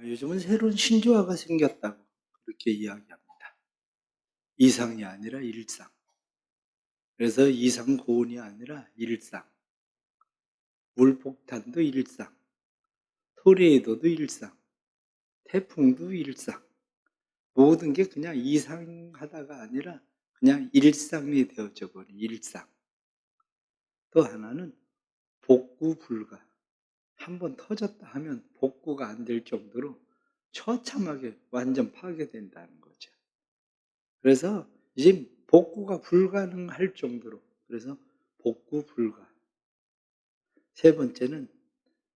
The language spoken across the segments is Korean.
요즘은 새로운 신조어가 생겼다고 그렇게 이야기합니다. 이상이 아니라 일상. 그래서 이상 고온이 아니라 일상. 물폭탄도 일상. 토네이도도 일상. 태풍도 일상. 모든 게 그냥 이상하다가 아니라 그냥 일상이 되어져 버린 일상. 또 하나는 복구 불가. 한번 터졌다 하면 복구가 안 될 정도로 처참하게 완전 파괴된다는 거죠. 그래서 이제 복구가 불가능할 정도로, 그래서 복구 불가. 세 번째는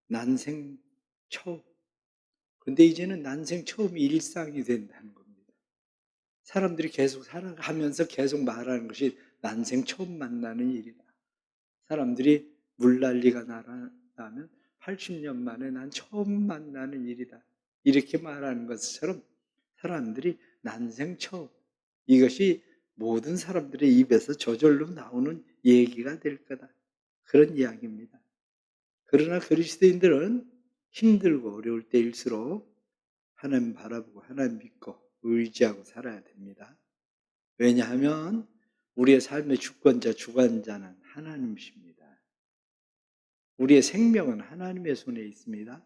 난생 처음. 근데 이제는 난생 처음이 일상이 된다는 겁니다. 사람들이 계속 살아가면서 계속 말하는 것이 난생 처음 만나는 일이다. 사람들이 물난리가 나면 80년 만에 난 처음 만나는 일이다. 이렇게 말하는 것처럼 사람들이 난생 처음, 이것이 모든 사람들의 입에서 저절로 나오는 얘기가 될 거다. 그런 이야기입니다. 그러나 그리스도인들은 힘들고 어려울 때일수록 하나님 바라보고 하나님 믿고 의지하고 살아야 됩니다. 왜냐하면 우리의 삶의 주권자, 주관자는 하나님이십니다. 우리의 생명은 하나님의 손에 있습니다.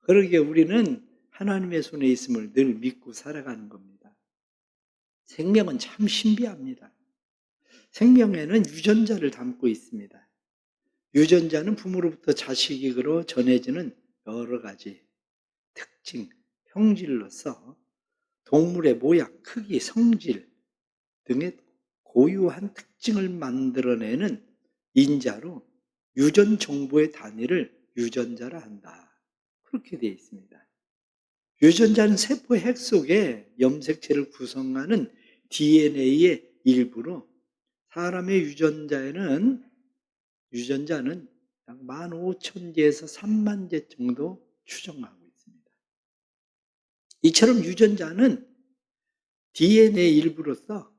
그러기에 우리는 하나님의 손에 있음을 늘 믿고 살아가는 겁니다. 생명은 참 신비합니다. 생명에는 유전자를 담고 있습니다. 유전자는 부모로부터 자식에게로 전해지는 여러 가지 특징, 형질로서 동물의 모양, 크기, 성질 등의 고유한 특징을 만들어내는 인자로 유전 정보의 단위를 유전자라 한다. 그렇게 되어 있습니다. 유전자는 세포 핵 속에 염색체를 구성하는 DNA의 일부로 사람의 유전자는 약 15,000개에서 30,000개 정도 추정하고 있습니다. 이처럼 유전자는 DNA 일부로서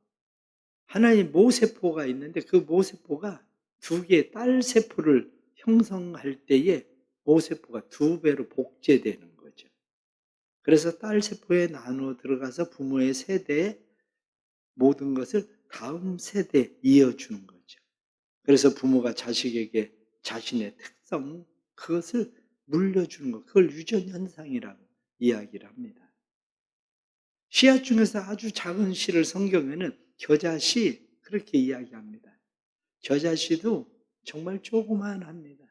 하나의 모세포가 있는데 그 모세포가 두 개의 딸 세포를 형성할 때에 모세포가 2배로 복제되는 거죠. 그래서 딸 세포에 나누어 들어가서 부모의 세대에 모든 것을 다음 세대에 이어주는 거죠. 그래서 부모가 자식에게 자신의 특성, 그것을 물려주는 것, 그걸 유전현상이라고 이야기를 합니다. 씨앗 중에서 아주 작은 씨를 성경에는 겨자씨 그렇게 이야기합니다. 겨자씨도 정말 조그만합니다.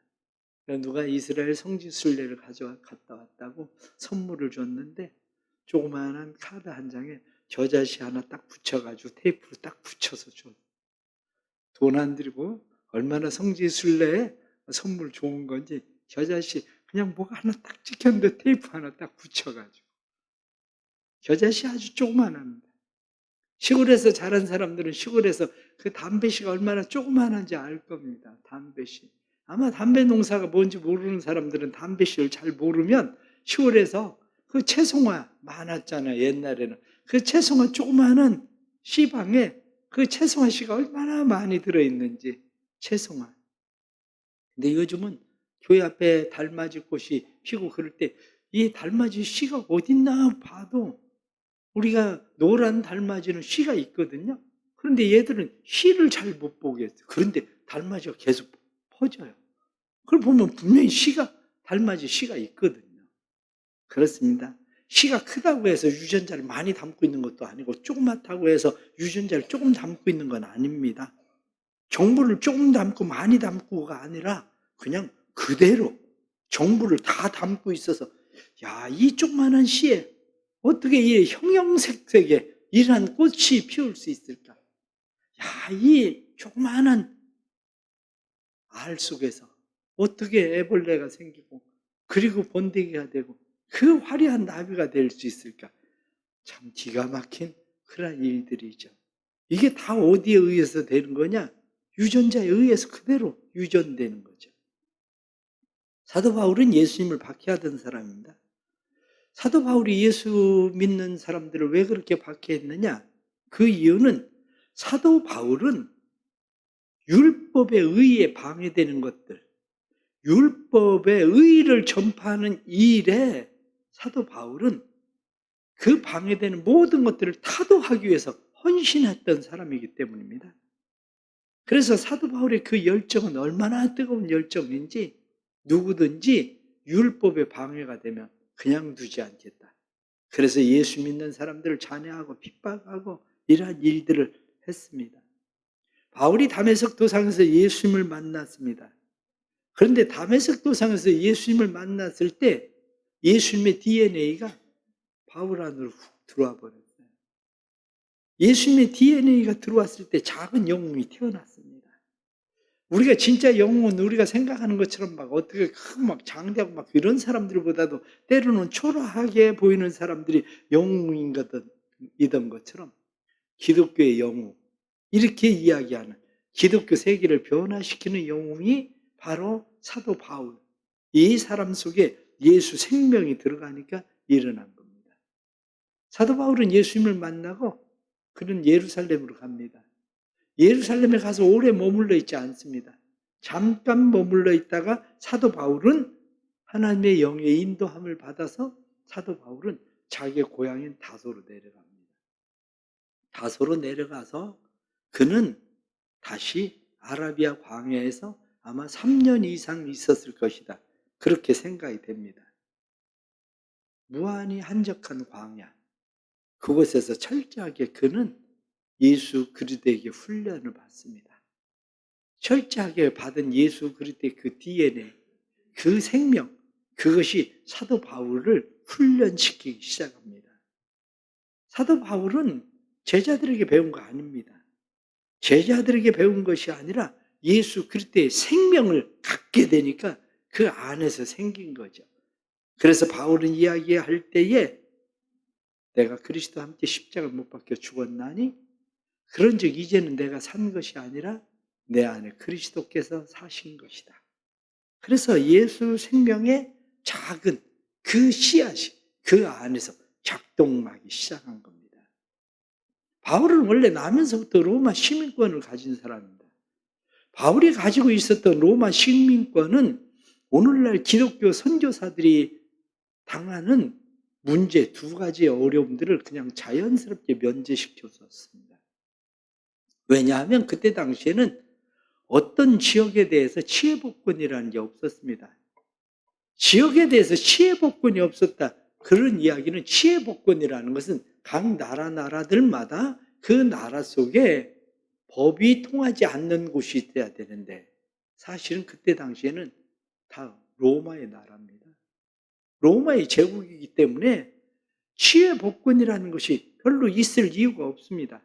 누가 이스라엘 성지순례를 갔다 왔다고 선물을 줬는데 조그만한 카드 한 장에 겨자씨 하나 딱 붙여가지고 테이프로 딱 붙여서 줬어요. 돈 안 들이고 얼마나 성지순례에 선물 좋은 건지 겨자씨 그냥 뭐가 하나 딱 찍혔는데 테이프 하나 딱 붙여가지고. 겨자씨 아주 조그만합니다. 시골에서 자란 사람들은 시골에서 그 담배씨가 얼마나 조그만한지 알 겁니다. 담배씨. 아마 담배 농사가 뭔지 모르는 사람들은 담배씨를 잘 모르면 시골에서 그 채송화 많았잖아요. 옛날에는. 그 채송화 조그마한 씨방에 그 채송화 씨가 얼마나 많이 들어있는지. 채송화. 근데 요즘은 교회 앞에 달맞이 꽃이 피고 그럴 때 이 달맞이 씨가 어딨나 봐도 우리가 노란 달맞이는 씨가 있거든요. 그런데 얘들은 씨를 잘 못 보겠어요. 그런데 달맞이가 계속 퍼져요. 그걸 보면 분명히 달맞이 씨가 있거든요. 그렇습니다. 씨가 크다고 해서 유전자를 많이 담고 있는 것도 아니고 조그맣다고 해서 유전자를 조금 담고 있는 건 아닙니다. 정보를 조금 담고 많이 담고가 아니라 그냥 그대로 정보를 다 담고 있어서 이 조그만한 씨에 어떻게 이 형형색색의 이러한 꽃이 피울 수 있을까? 이 조그마한 알 속에서 어떻게 애벌레가 생기고 그리고 번데기가 되고 그 화려한 나비가 될 수 있을까? 참 기가 막힌 그런 일들이죠. 이게 다 어디에 의해서 되는 거냐? 유전자에 의해서 그대로 유전되는 거죠. 사도 바울은 예수님을 박해하던 사람입니다. 사도 바울이 예수 믿는 사람들을 왜 그렇게 박해했느냐? 그 이유는 사도 바울은 율법에 의해 방해되는 것들, 율법의 의의를 전파하는 이 일에 사도 바울은 그 방해되는 모든 것들을 타도하기 위해서 헌신했던 사람이기 때문입니다. 그래서 사도 바울의 그 열정은 얼마나 뜨거운 열정인지 누구든지 율법에 방해가 되면 그냥 두지 않겠다. 그래서 예수 믿는 사람들을 잔해하고 핍박하고 이러한 일들을 했습니다. 바울이 다메섹 도상에서 예수님을 만났습니다. 그런데 다메섹 도상에서 예수님을 만났을 때 예수님의 DNA가 바울 안으로 훅 들어와 버렸어요. 예수님의 DNA가 들어왔을 때 작은 영웅이 태어났습니다. 우리가 진짜 영웅은 우리가 생각하는 것처럼 막 어떻게 크고 막 장대하고 막 이런 사람들보다도 때로는 초라하게 보이는 사람들이 영웅이던 것처럼 기독교의 영웅, 이렇게 이야기하는 기독교 세계를 변화시키는 영웅이 바로 사도 바울. 이 사람 속에 예수 생명이 들어가니까 일어난 겁니다. 사도 바울은 예수님을 만나고 그는 예루살렘으로 갑니다. 예루살렘에 가서 오래 머물러 있지 않습니다. 잠깐 머물러 있다가 사도 바울은 하나님의 영의 인도함을 받아서 사도 바울은 자기의 고향인 다소로 내려갑니다. 다소로 내려가서 그는 다시 아라비아 광야에서 아마 3년 이상 있었을 것이다. 그렇게 생각이 됩니다. 무한히 한적한 광야, 그곳에서 철저하게 그는 예수 그리스도에게 훈련을 받습니다. 철저하게 받은 예수 그리스도의 그 DNA, 그 생명, 그것이 사도 바울을 훈련시키기 시작합니다. 사도 바울은 제자들에게 배운 거 아닙니다. 제자들에게 배운 것이 아니라 예수 그리스도의 생명을 갖게 되니까 그 안에서 생긴 거죠. 그래서 바울은 이야기할 때에 내가 그리스도와 함께 십자가를 못 박혀 죽었나니 그런즉 이제는 내가 산 것이 아니라 내 안에 그리스도께서 사신 것이다. 그래서 예수 생명의 작은 그 씨앗이 그 안에서 작동하기 시작한 겁니다. 바울은 원래 나면서부터 로마 시민권을 가진 사람입니다. 바울이 가지고 있었던 로마 시민권은 오늘날 기독교 선교사들이 당하는 문제, 두 가지의 어려움들을 그냥 자연스럽게 면제시켜줬습니다. 왜냐하면 그때 당시에는 어떤 지역에 대해서 치해복권이라는 게 없었습니다. 지역에 대해서 치해복권이 없었다. 그런 이야기는 치해복권이라는 것은 각 나라들마다 그 나라 속에 법이 통하지 않는 곳이 있어야 되는데 사실은 그때 당시에는 다 로마의 나라입니다. 로마의 제국이기 때문에 치해복권이라는 것이 별로 있을 이유가 없습니다.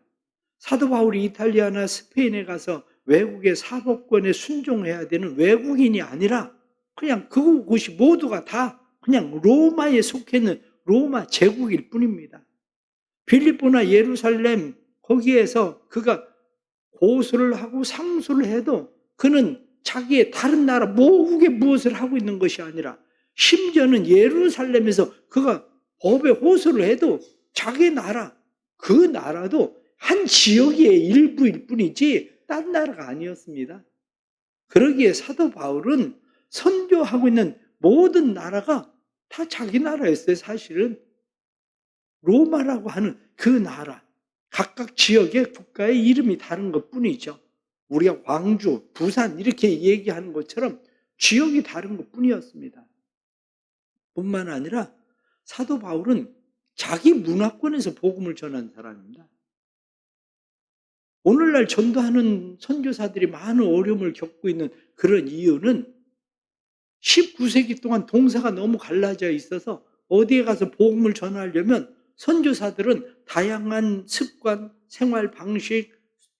사도 바울이 이탈리아나 스페인에 가서 외국의 사법권에 순종해야 되는 외국인이 아니라 그냥 그곳이 모두가 다 그냥 로마에 속해 있는 로마 제국일 뿐입니다. 빌립보나 예루살렘 거기에서 그가 고소를 하고 상소를 해도 그는 자기의 다른 나라 모국에 무엇을 하고 있는 것이 아니라 심지어는 예루살렘에서 그가 법에 호소를 해도 자기 나라, 그 나라도 한 지역의 일부일 뿐이지 딴 나라가 아니었습니다. 그러기에 사도 바울은 선교하고 있는 모든 나라가 다 자기 나라였어요. 사실은 로마라고 하는 그 나라, 각각 지역의 국가의 이름이 다른 것뿐이죠. 우리가 광주, 부산 이렇게 얘기하는 것처럼 지역이 다른 것뿐이었습니다. 뿐만 아니라 사도 바울은 자기 문화권에서 복음을 전한 사람입니다. 오늘날 전도하는 선교사들이 많은 어려움을 겪고 있는 그런 이유는 19세기 동안 동사가 너무 갈라져 있어서 어디에 가서 복음을 전하려면 선교사들은 다양한 습관, 생활 방식,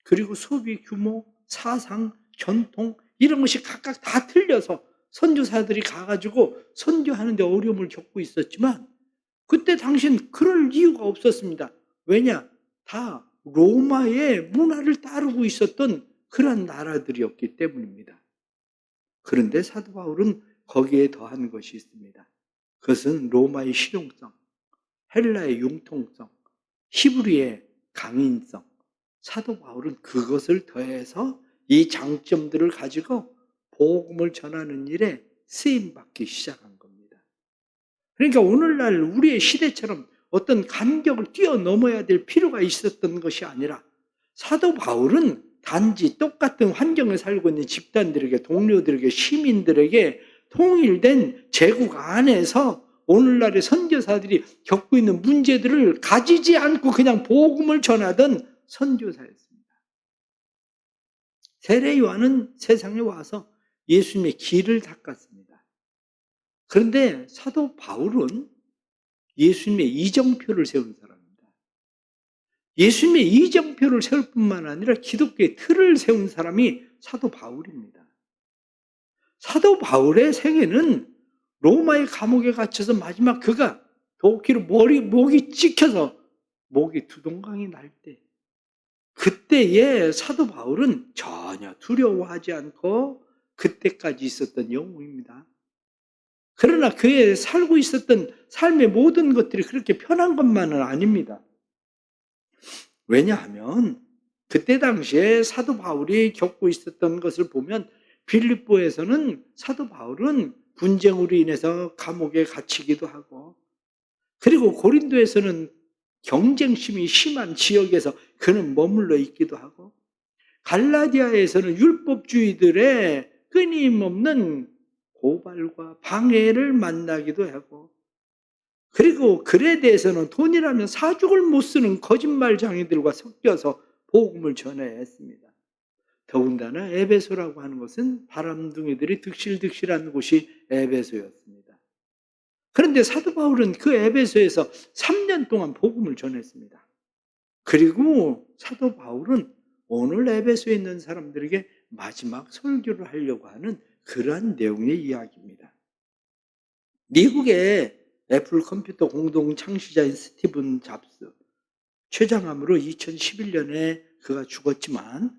그리고 소비 규모, 사상, 전통 이런 것이 각각 다 틀려서 선교사들이 가가지고 선교하는 데 어려움을 겪고 있었지만 그때 당시엔 그럴 이유가 없었습니다. 왜냐? 다 로마의 문화를 따르고 있었던 그런 나라들이었기 때문입니다. 그런데 사도 바울은 거기에 더한 것이 있습니다. 그것은 로마의 실용성, 헬라의 융통성, 히브리의 강인성. 사도 바울은 그것을 더해서 이 장점들을 가지고 복음을 전하는 일에 쓰임받기 시작한 겁니다. 그러니까 오늘날 우리의 시대처럼 어떤 간격을 뛰어넘어야 될 필요가 있었던 것이 아니라 사도 바울은 단지 똑같은 환경에 살고 있는 집단들에게, 동료들에게, 시민들에게 통일된 제국 안에서 오늘날의 선교사들이 겪고 있는 문제들을 가지지 않고 그냥 복음을 전하던 선교사였습니다. 세례 요한은 세상에 와서 예수님의 길을 닦았습니다. 그런데 사도 바울은 예수님의 이정표를 세운 사람입니다. 예수님의 이정표를 세울 뿐만 아니라 기독교의 틀을 세운 사람이 사도 바울입니다. 사도 바울의 생애는 로마의 감옥에 갇혀서 마지막 그가 도끼로 목이 찍혀서 목이 두동강이 날 때, 그때에 사도 바울은 전혀 두려워하지 않고 그때까지 있었던 영웅입니다. 그러나 그의 살고 있었던 삶의 모든 것들이 그렇게 편한 것만은 아닙니다. 왜냐하면 그때 당시에 사도 바울이 겪고 있었던 것을 보면 빌립보에서는 사도 바울은 분쟁으로 인해서 감옥에 갇히기도 하고, 그리고 고린도에서는 경쟁심이 심한 지역에서 그는 머물러 있기도 하고, 갈라디아에서는 율법주의들의 끊임없는 고발과 방해를 만나기도 하고, 그리고 글에 대해서는 돈이라면 사죽을 못 쓰는 거짓말장이들과 섞여서 복음을 전해야 했습니다. 더군다나 에베소라고 하는 것은 바람둥이들이 득실득실한 곳이 에베소였습니다. 그런데 사도 바울은 그 에베소에서 3년 동안 복음을 전했습니다. 그리고 사도 바울은 오늘 에베소에 있는 사람들에게 마지막 설교를 하려고 하는 그러한 내용의 이야기입니다. 미국의 애플 컴퓨터 공동 창시자인 스티븐 잡스, 췌장암으로 2011년에 그가 죽었지만,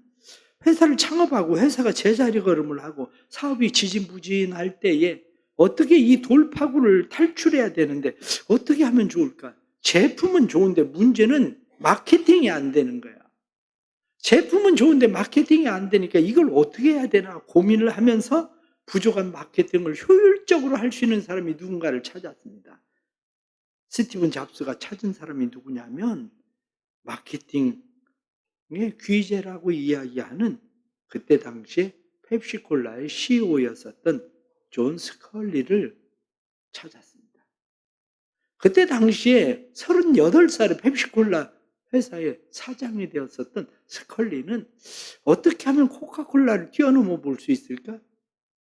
회사를 창업하고 회사가 제자리 걸음을 하고 사업이 지진부진할 때에 어떻게 이 돌파구를 탈출해야 되는데 어떻게 하면 좋을까? 제품은 좋은데 문제는 마케팅이 안 되는 거야. 제품은 좋은데 마케팅이 안 되니까 이걸 어떻게 해야 되나 고민을 하면서 부족한 마케팅을 효율적으로 할 수 있는 사람이 누군가를 찾았습니다. 스티븐 잡스가 찾은 사람이 누구냐면 마케팅의 귀재라고 이야기하는 그때 당시에 펩시콜라의 CEO였었던 존 스컬리를 찾았습니다. 그때 당시에 38살의 펩시콜라 회사의 사장이 되었었던 스컬리는 어떻게 하면 코카콜라를 뛰어넘어 볼 수 있을까?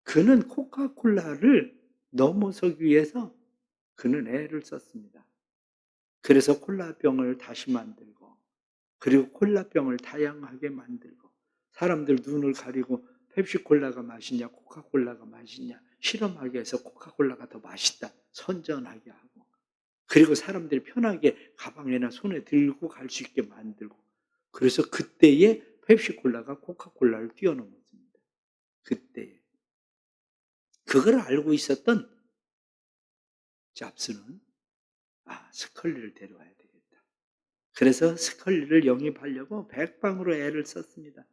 그는 코카콜라를 넘어서기 위해서 그는 애를 썼습니다. 그래서 콜라병을 다시 만들고, 그리고 콜라병을 다양하게 만들고, 사람들 눈을 가리고 펩시콜라가 맛있냐 코카콜라가 맛있냐 실험하게 해서 코카콜라가 더 맛있다 선전하게 하고, 그리고 사람들이 편하게 가방에나 손에 들고 갈 수 있게 만들고, 그래서 그때에 펩시콜라가 코카콜라를 뛰어넘었습니다. 그때에. 그걸 알고 있었던 잡스는 스컬리를 데려와야 되겠다. 그래서 스컬리를 영입하려고 백방으로 애를 썼습니다.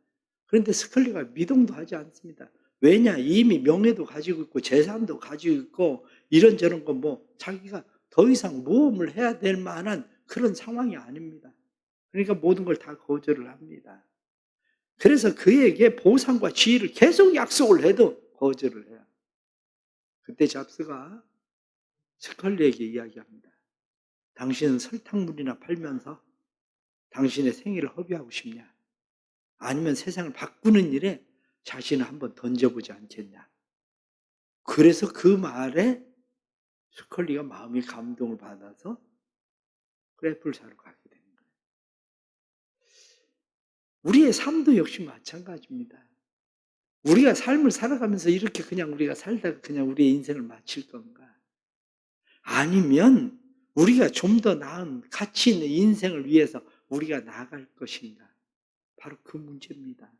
그런데 스컬리가 미동도 하지 않습니다. 왜냐? 이미 명예도 가지고 있고 재산도 가지고 있고 이런저런 거 자기가 더 이상 모험을 해야 될 만한 그런 상황이 아닙니다. 그러니까 모든 걸 다 거절을 합니다. 그래서 그에게 보상과 지위를 계속 약속을 해도 거절을 해요. 그때 잡스가 스컬리에게 이야기합니다. 당신은 설탕물이나 팔면서 당신의 생애를 허비하고 싶냐? 아니면 세상을 바꾸는 일에 자신을 한번 던져보지 않겠냐? 그래서 그 말에 스컬리가 마음이 감동을 받아서 애플사로 가게 되는 거예요. 우리의 삶도 역시 마찬가지입니다. 우리가 삶을 살아가면서 이렇게 그냥 우리가 살다가 그냥 우리의 인생을 마칠 건가? 아니면 우리가 좀 더 나은 가치 있는 인생을 위해서 우리가 나아갈 것인가? 바로 그 문제입니다.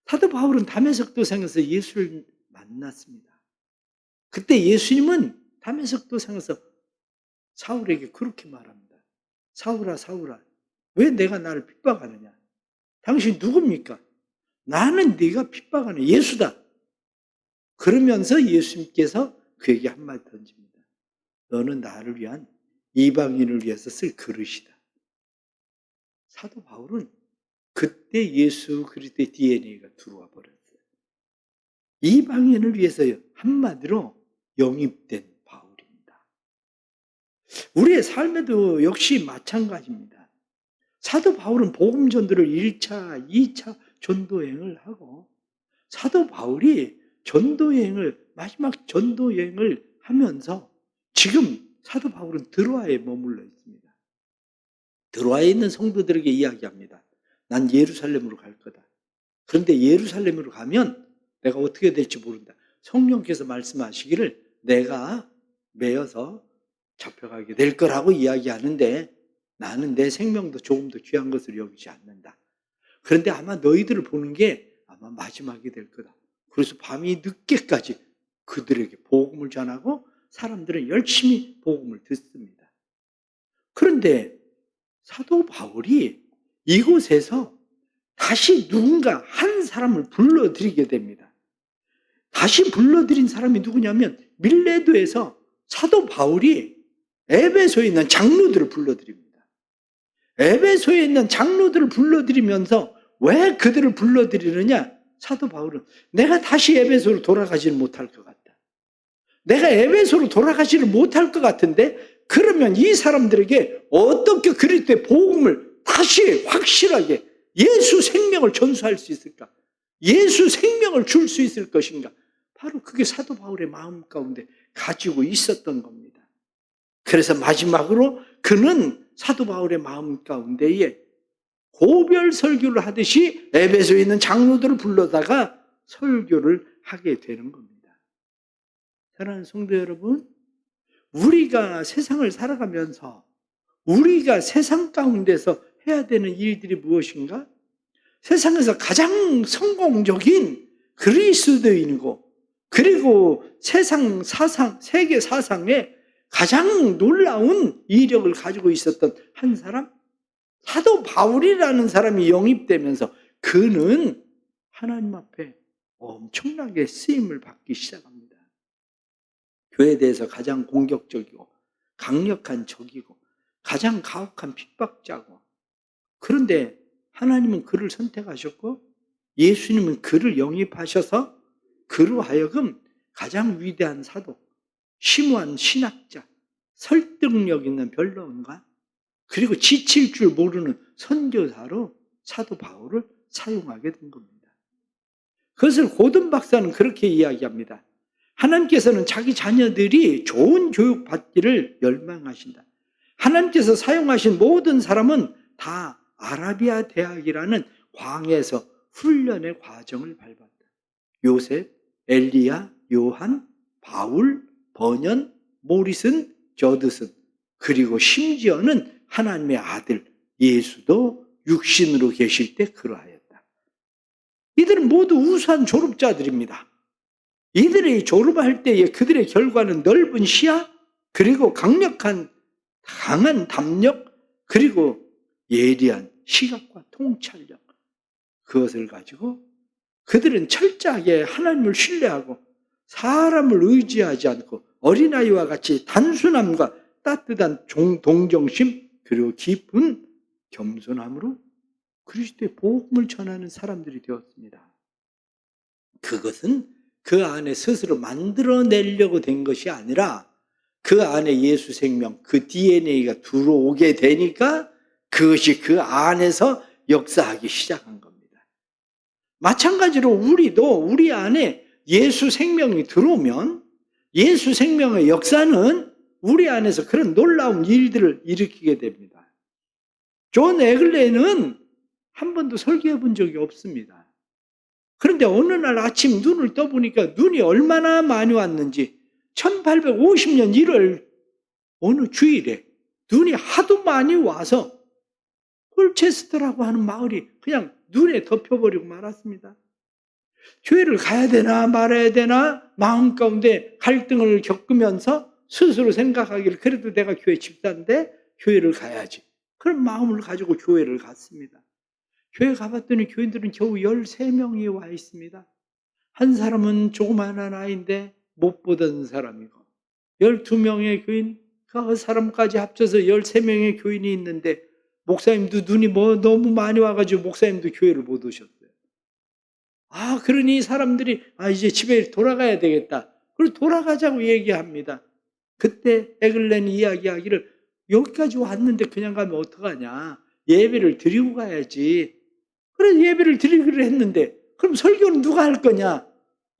사도 바울은 다메섹 도상에서 예수를 만났습니다. 그때 예수님은 다메섹 도상에서 사울에게 그렇게 말합니다. 사울아, 사울아, 왜 내가 나를 핍박하느냐? 당신 누굽니까? 나는 네가 핍박하는 예수다. 그러면서 예수님께서 그에게 한마디 던집니다. 너는 나를 위한 이방인을 위해서 쓸 그릇이다. 사도 바울은 그때 예수 그리스도의 DNA가 들어와 버렸어요. 이방인을 위해서 한마디로 영입된 바울입니다. 우리의 삶에도 역시 마찬가지입니다. 사도 바울은 복음 전도를 1차, 2차 전도여행을 하고 사도 바울이 마지막 전도여행을 하면서 지금 사도 바울은 드로아에 머물러 있습니다. 드로아에 있는 성도들에게 이야기합니다. 난 예루살렘으로 갈 거다. 그런데 예루살렘으로 가면 내가 어떻게 될지 모른다. 성령께서 말씀하시기를 내가 매여서 잡혀가게 될 거라고 이야기하는데 나는 내 생명도 조금 더 귀한 것을 여기지 않는다. 그런데 아마 너희들을 보는 게 아마 마지막이 될 거다. 그래서 밤이 늦게까지 그들에게 복음을 전하고 사람들은 열심히 복음을 듣습니다. 그런데 사도 바울이 이곳에서 다시 누군가 한 사람을 불러들이게 됩니다. 다시 불러들인 사람이 누구냐면 밀레도에서 사도 바울이 에베소에 있는 장로들을 불러들입니다. 에베소에 있는 장로들을 불러들이면서 왜 그들을 불러들이느냐? 사도 바울은 내가 다시 에베소로 돌아가지를 못할 것 같다. 내가 에베소로 돌아가지를 못할 것 같은데 그러면 이 사람들에게 어떻게 그리스도의 복음을 다시 확실하게 예수 생명을 전수할 수 있을까? 예수 생명을 줄 수 있을 것인가? 바로 그게 사도 바울의 마음 가운데 가지고 있었던 겁니다. 그래서 마지막으로 그는 사도 바울의 마음 가운데에 고별 설교를 하듯이 에베소에 있는 장로들을 불러다가 설교를 하게 되는 겁니다. 사랑하는 성도 여러분, 우리가 세상을 살아가면서 우리가 세상 가운데서 해야 되는 일들이 무엇인가? 세상에서 가장 성공적인 그리스도인이고 그리고 세상 사상, 세계 사상에 가장 놀라운 이력을 가지고 있었던 한 사람? 사도 바울이라는 사람이 영입되면서 그는 하나님 앞에 엄청나게 쓰임을 받기 시작합니다. 교회에 대해서 가장 공격적이고 강력한 적이고 가장 가혹한 핍박자고 그런데 하나님은 그를 선택하셨고 예수님은 그를 영입하셔서 그로 하여금 가장 위대한 사도, 심오한 신학자, 설득력 있는 변론가 그리고 지칠 줄 모르는 선교사로 사도 바울을 사용하게 된 겁니다. 그것을 고든 박사는 그렇게 이야기합니다. 하나님께서는 자기 자녀들이 좋은 교육 받기를 열망하신다. 하나님께서 사용하신 모든 사람은 다 아라비아 대학이라는 광에서 훈련의 과정을 밟았다. 요셉, 엘리야, 요한, 바울, 버년, 모리슨, 저드슨 그리고 심지어는 하나님의 아들 예수도 육신으로 계실 때 그러하였다. 이들은 모두 우수한 졸업자들입니다. 이들이 졸업할 때에 그들의 결과는 넓은 시야 그리고 강한 담력 그리고 예리한 시각과 통찰력 그것을 가지고 그들은 철저하게 하나님을 신뢰하고 사람을 의지하지 않고 어린아이와 같이 단순함과 따뜻한 동정심 그리고 깊은 겸손함으로 그리스도의 복음을 전하는 사람들이 되었습니다. 그것은 그 안에 스스로 만들어내려고 된 것이 아니라 그 안에 예수 생명, 그 DNA가 들어오게 되니까 그것이 그 안에서 역사하기 시작한 겁니다. 마찬가지로 우리도 우리 안에 예수 생명이 들어오면 예수 생명의 역사는 우리 안에서 그런 놀라운 일들을 일으키게 됩니다. 존 에글레는 한 번도 설교해 본 적이 없습니다. 그런데 어느 날 아침 눈을 떠보니까 눈이 얼마나 많이 왔는지 1850년 1월 어느 주일에 눈이 하도 많이 와서 홀체스터라고 하는 마을이 그냥 눈에 덮여버리고 말았습니다. 교회를 가야 되나 말아야 되나 마음 가운데 갈등을 겪으면서 스스로 생각하기를 그래도 내가 교회 집사인데 교회를 가야지. 그런 마음을 가지고 교회를 갔습니다. 교회 가봤더니 교인들은 겨우 13명이 와 있습니다. 한 사람은 조그마한 아이인데 못 보던 사람이고 12명의 교인 그 사람까지 합쳐서 13명의 교인이 있는데 목사님도 눈이 너무 많이 와가지고 목사님도 교회를 못 오셨어요. 그러니 사람들이 이제 집에 돌아가야 되겠다. 그리고 돌아가자고 얘기합니다. 그때 에글렌이 이야기하기를 여기까지 왔는데 그냥 가면 어떡하냐. 예배를 드리고 가야지. 그래서 예배를 드리기로 했는데 그럼 설교는 누가 할 거냐.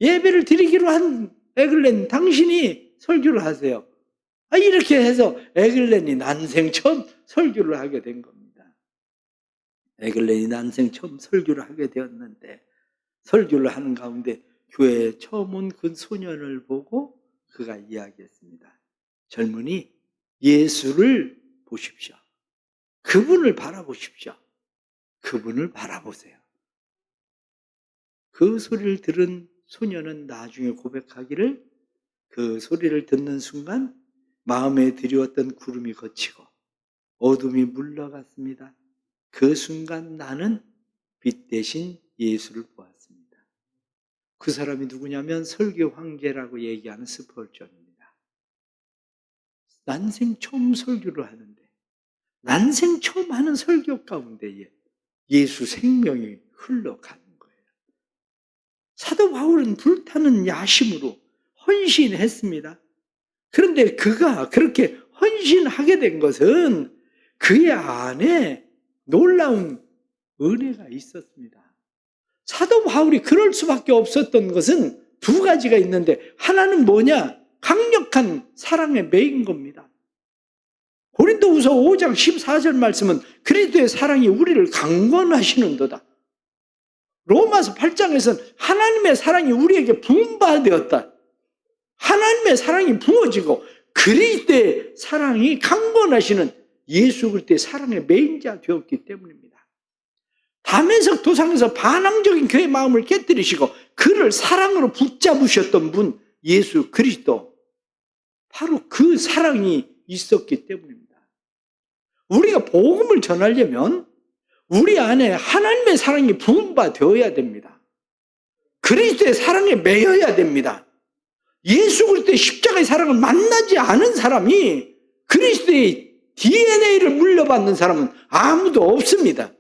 예배를 드리기로 한 에글렌 당신이 설교를 하세요. 이렇게 해서 에글렌이 난생 처음 설교를 하게 된 겁니다. 에글렌이 난생 처음 설교를 하게 되었는데 설교를 하는 가운데 교회에 처음 온 그 소년을 보고 그가 이야기했습니다. 젊은이, 예수를 보십시오. 그분을 바라보십시오. 그분을 바라보세요. 그 소리를 들은 소년은 나중에 고백하기를 그 소리를 듣는 순간 마음에 드리웠던 구름이 걷히고 어둠이 물러갔습니다. 그 순간 나는 빛 대신 예수를 보았습니다. 그 사람이 누구냐면 설교 황제라고 얘기하는 스펄전입니다. 난생 처음 설교를 하는데 난생 처음 하는 설교 가운데에 예수 생명이 흘러가는 거예요. 사도 바울은 불타는 야심으로 헌신했습니다. 그런데 그가 그렇게 헌신하게 된 것은 그의 안에 놀라운 은혜가 있었습니다. 사도 바울이 그럴 수밖에 없었던 것은 두 가지가 있는데 하나는 뭐냐? 강력한 사랑에 매인 겁니다. 고린도후서 5장 14절 말씀은 그리스도의 사랑이 우리를 강권하시는도다. 로마서 8장에서는 하나님의 사랑이 우리에게 부음받았다. 하나님의 사랑이 부어지고 그리스도의 사랑이 강권하시는 예수 그리스도의 사랑의 매인자 되었기 때문입니다. 다메섹 도상에서 반항적인 그의 마음을 깨뜨리시고 그를 사랑으로 붙잡으셨던 분 예수 그리스도, 바로 그 사랑이 있었기 때문입니다. 우리가 복음을 전하려면 우리 안에 하나님의 사랑이 부음받아야 됩니다. 그리스도의 사랑에 매여야 됩니다. 예수 그리스도의 십자가의 사랑을 만나지 않은 사람이 그리스도의 DNA를 물려받는 사람은 아무도 없습니다.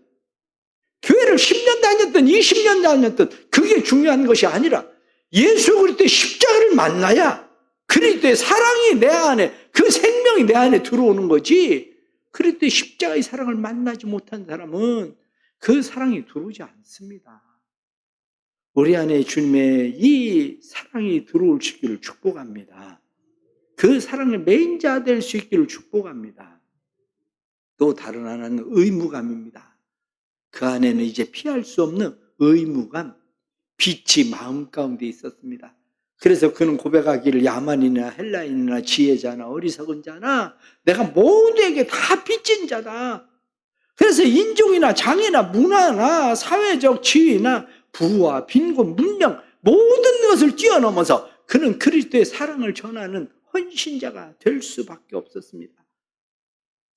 교회를 10년 다녔든 20년 다녔든 그게 중요한 것이 아니라 예수 그리스도의 십자가를 만나야 그리스도의 사랑이 내 안에, 그 생명이 내 안에 들어오는 거지, 그리스도의 십자가의 사랑을 만나지 못한 사람은 그 사랑이 들어오지 않습니다. 우리 안에 주님의 이 사랑이 들어올 수 있기를 축복합니다. 그 사랑의 메인자 될 수 있기를 축복합니다. 또 다른 하나는 의무감입니다. 그 안에는 이제 피할 수 없는 의무감, 빛이 마음 가운데 있었습니다. 그래서 그는 고백하기를 야만이나 헬라인이나 지혜자나 어리석은 자나 내가 모두에게 다 빚진 자다. 그래서 인종이나 장애나 문화나 사회적 지위나 부와 빈곤, 문명 모든 것을 뛰어넘어서 그는 그리스도의 사랑을 전하는 헌신자가 될 수밖에 없었습니다.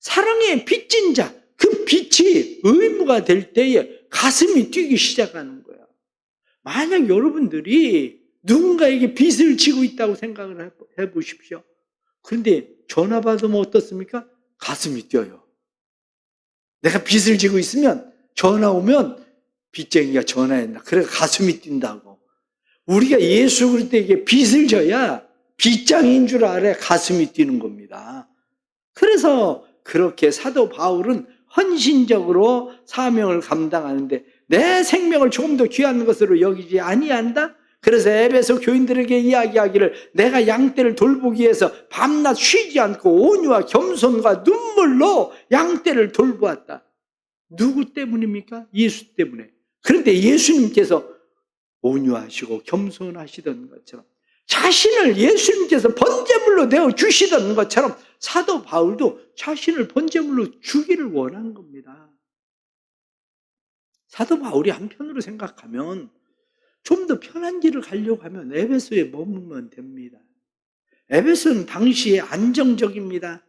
사랑에 빚진 자, 그 빛이 의무가 될 때에 가슴이 뛰기 시작하는 거예요. 만약 여러분들이 누군가에게 빚을 지고 있다고 생각을 해보십시오. 그런데 전화 받으면 어떻습니까? 가슴이 뛰어요. 내가 빚을 지고 있으면 전화 오면 빚쟁이가 전화했나, 그래 가슴이 뛴다고. 우리가 예수 그리스도에게 빚을 져야 빚장인 줄 알아야 가슴이 뛰는 겁니다. 그래서 그렇게 사도 바울은 헌신적으로 사명을 감당하는데 내 생명을 조금 더 귀한 것으로 여기지 아니한다? 그래서 에베소 교인들에게 이야기하기를 내가 양떼를 돌보기 위해서 밤낮 쉬지 않고 온유와 겸손과 눈물로 양떼를 돌보았다. 누구 때문입니까? 예수 때문에. 그런데 예수님께서 온유하시고 겸손하시던 것처럼 자신을 예수님께서 번제물로 내어주시던 것처럼 사도 바울도 자신을 번제물로 주기를 원한 겁니다. 사도 바울이 한편으로 생각하면 좀 더 편한 길을 가려고 하면 에베소에 머물면 됩니다. 에베소는 당시에 안정적입니다.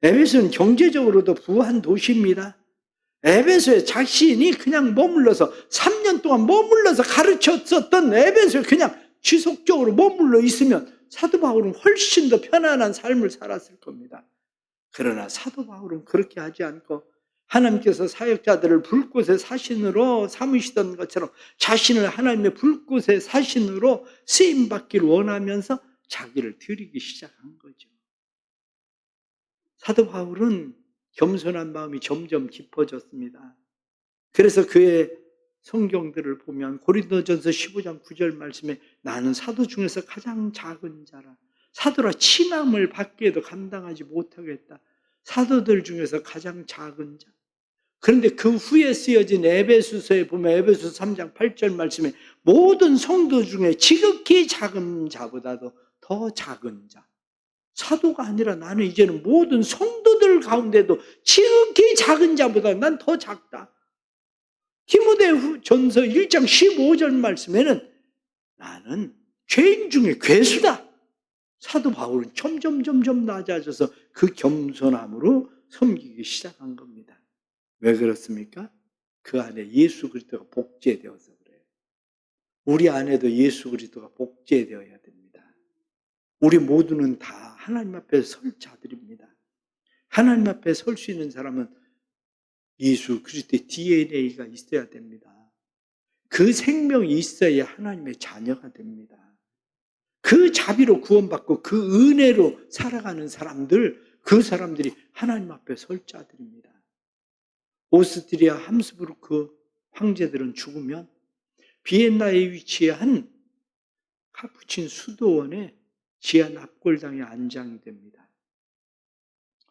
에베소는 경제적으로도 부한 도시입니다. 에베소에 자신이 그냥 머물러서 3년 동안 머물러서 가르쳤었던 에베소에 그냥 지속적으로 머물러 있으면 사도 바울은 훨씬 더 편안한 삶을 살았을 겁니다. 그러나 사도 바울은 그렇게 하지 않고 하나님께서 사역자들을 불꽃의 사신으로 삼으시던 것처럼 자신을 하나님의 불꽃의 사신으로 쓰임받기를 원하면서 자기를 드리기 시작한 거죠. 사도 바울은 겸손한 마음이 점점 깊어졌습니다. 그래서 그의 성경들을 보면 고린도전서 15장 9절 말씀에 나는 사도 중에서 가장 작은 자라. 사도라 칭함을 받기에도 감당하지 못하겠다. 사도들 중에서 가장 작은 자. 그런데 그 후에 쓰여진 에베소서에 보면 에베소서 3장 8절 말씀에 모든 성도 중에 지극히 작은 자보다도 더 작은 자. 사도가 아니라 나는 이제는 모든 성도들 가운데도 지극히 작은 자보다 난 더 작다. 디모데전서 1장 15절 말씀에는 나는 죄인 중에 괴수다. 사도 바울은 점점 낮아져서 그 겸손함으로 섬기기 시작한 겁니다. 왜 그렇습니까? 그 안에 예수 그리스도가 복제되어서 그래요. 우리 안에도 예수 그리스도가 복제되어야 됩니다. 우리 모두는 다 하나님 앞에 설 자들입니다. 하나님 앞에 설 수 있는 사람은 예수 그리스도의 DNA가 있어야 됩니다. 그 생명이 있어야 하나님의 자녀가 됩니다. 그 자비로 구원받고 그 은혜로 살아가는 사람들, 그 사람들이 하나님 앞에 설 자들입니다. 오스트리아 함스부르크 황제들은 죽으면 비엔나에 위치한 카푸친 수도원에 지하 납골당에 안장이 됩니다.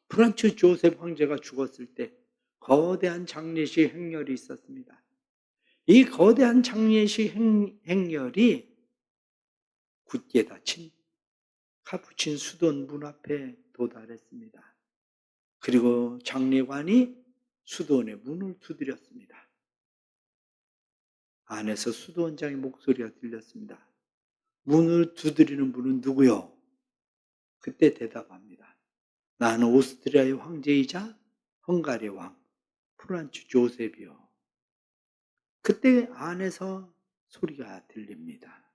프란츠 조셉 황제가 죽었을 때 거대한 장례식 행렬이 있었습니다. 이 거대한 장례식 행렬이 굳게 닫힌 카푸친 수도원 문 앞에 도달했습니다. 그리고 장례관이 수도원의 문을 두드렸습니다. 안에서 수도원장의 목소리가 들렸습니다. 문을 두드리는 분은 누구요? 그때 대답합니다. 나는 오스트리아의 황제이자 헝가리의 왕 프란츠 조셉이요. 그때 안에서 소리가 들립니다.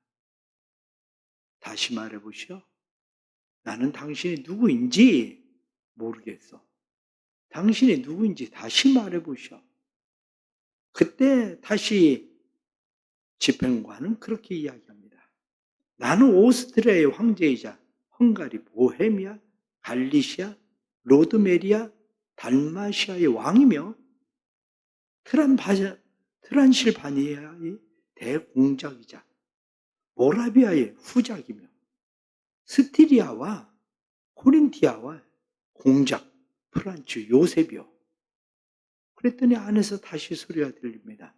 다시 말해보시오. 나는 당신이 누구인지 모르겠어. 당신이 누구인지 다시 말해보시오. 그때 다시 집행관은 그렇게 이야기합니다. 나는 오스트리아의 황제이자 헝가리, 보헤미아, 갈리시아, 로드메리아, 달마시아의 왕이며 트란실바니아의 대공작이자 모라비아의 후작이며 스티리아와 코린티아와 공작 프란츠 요셉이요. 그랬더니 안에서 다시 소리가 들립니다.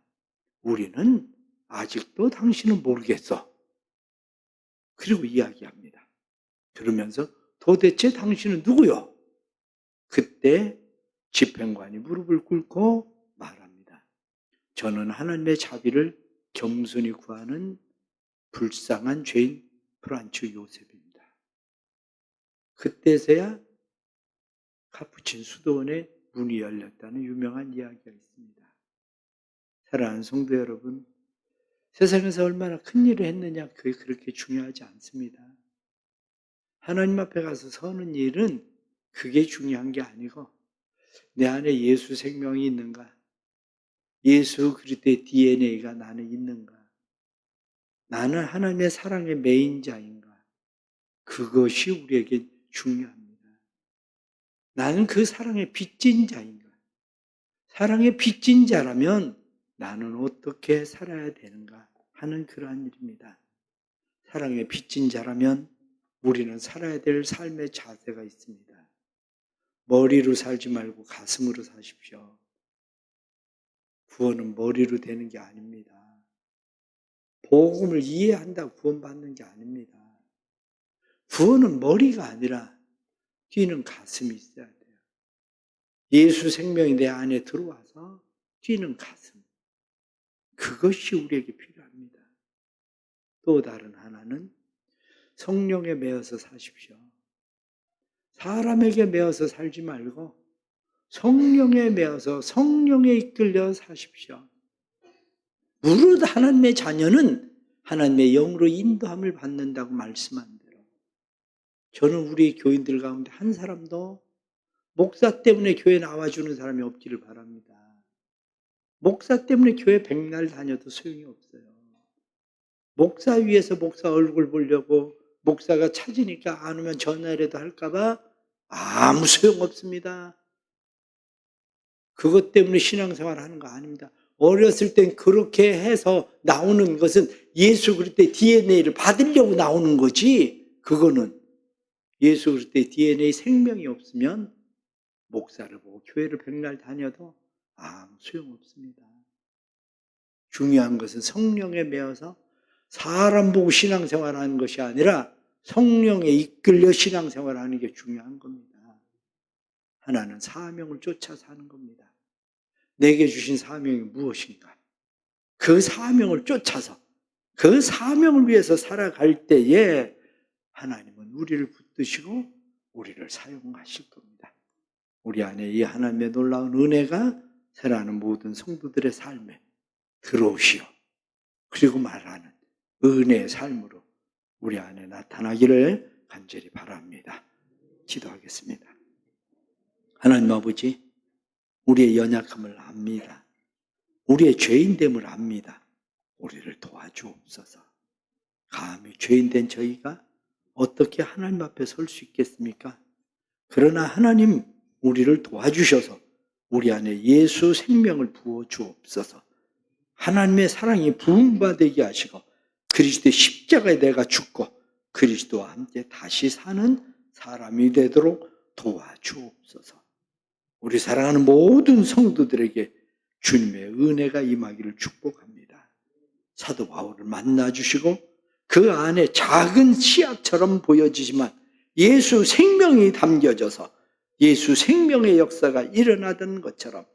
우리는 아직도 당신은 모르겠어. 그리고 이야기합니다. 그러면서 도대체 당신은 누구요? 그때 집행관이 무릎을 꿇고 말합니다. 저는 하나님의 자비를 겸손히 구하는 불쌍한 죄인 프란츠 요셉입니다. 그때서야 카푸친 수도원의 문이 열렸다는 유명한 이야기가 있습니다. 사랑하는 성도 여러분, 세상에서 얼마나 큰 일을 했느냐 그게 그렇게 중요하지 않습니다. 하나님 앞에 가서 서는 일은 그게 중요한 게 아니고 내 안에 예수 생명이 있는가? 예수 그리스도의 DNA가 나는 있는가? 나는 하나님의 사랑의 메인자인가? 그것이 우리에게 중요합니다. 나는 그 사랑의 빚진 자인가? 사랑의 빚진 자라면 나는 어떻게 살아야 되는가 하는 그러한 일입니다. 사랑의 빚진 자라면 우리는 살아야 될 삶의 자세가 있습니다. 머리로 살지 말고 가슴으로 사십시오. 구원은 머리로 되는 게 아닙니다. 복음을 이해한다고 구원받는 게 아닙니다. 구원은 머리가 아니라 뛰는 가슴이 있어야 돼요. 예수 생명이 내 안에 들어와서 뛰는 가슴. 그것이 우리에게 필요합니다. 또 다른 하나는 성령에 매어서 사십시오. 사람에게 매어서 살지 말고 성령에 매어서 성령에 이끌려 사십시오. 무릇 하나님의 자녀는 하나님의 영으로 인도함을 받는다고 말씀한 대로 저는 우리 교인들 가운데 한 사람도 목사 때문에 교회 나와주는 사람이 없기를 바랍니다. 목사 때문에 교회 백날 다녀도 소용이 없어요. 목사 위에서 목사 얼굴 보려고 목사가 찾으니까 안 오면 전화라도 할까봐 아무 소용없습니다. 그것 때문에 신앙생활 하는 거 아닙니다. 어렸을 땐 그렇게 해서 나오는 것은 예수 그리스도의 DNA를 받으려고 나오는 거지. 그거는 예수 그리스도의 DNA 생명이 없으면 목사를 보고 교회를 백날 다녀도 아무 소용없습니다. 중요한 것은 성령에 매어서 사람 보고 신앙생활하는 것이 아니라 성령에 이끌려 신앙생활하는 게 중요한 겁니다. 하나는 사명을 쫓아 사는 겁니다. 내게 주신 사명이 무엇인가? 그 사명을 쫓아서 그 사명을 위해서 살아갈 때에 하나님은 우리를 붙드시고 우리를 사용하실 겁니다. 우리 안에 이 하나님의 놀라운 은혜가 살아가는 모든 성도들의 삶에 들어오시오. 그리고 말하는 은혜의 삶으로 우리 안에 나타나기를 간절히 바랍니다. 기도하겠습니다. 하나님 아버지, 우리의 연약함을 압니다. 우리의 죄인됨을 압니다. 우리를 도와주옵소서. 감히 죄인된 저희가 어떻게 하나님 앞에 설 수 있겠습니까? 그러나 하나님 우리를 도와주셔서 우리 안에 예수 생명을 부어주옵소서. 하나님의 사랑이 부흥받게 하시고 그리스도의 십자가에 내가 죽고 그리스도와 함께 다시 사는 사람이 되도록 도와주옵소서. 우리 사랑하는 모든 성도들에게 주님의 은혜가 임하기를 축복합니다. 사도 바울을 만나주시고 그 안에 작은 씨앗처럼 보여지지만 예수 생명이 담겨져서 예수 생명의 역사가 일어나던 것처럼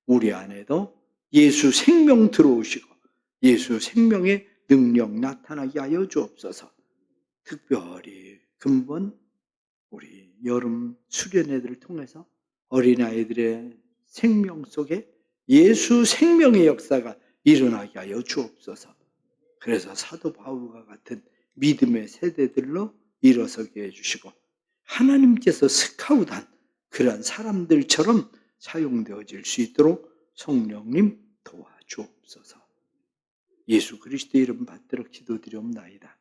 우리 안에도 예수 생명 들어오시고 예수 생명의 능력 나타나게 하여 주옵소서. 특별히 근본 우리 여름 수련회들을 통해서 어린아이들의 생명 속에 예수 생명의 역사가 일어나게 하여 주옵소서. 그래서 사도 바울과 같은 믿음의 세대들로 일어서게 해주시고 하나님께서 스카우트한 그러한 사람들처럼 사용되어질 수 있도록 성령님 도와주옵소서. 예수 그리스도의 이름 받들어 기도드리옵나이다.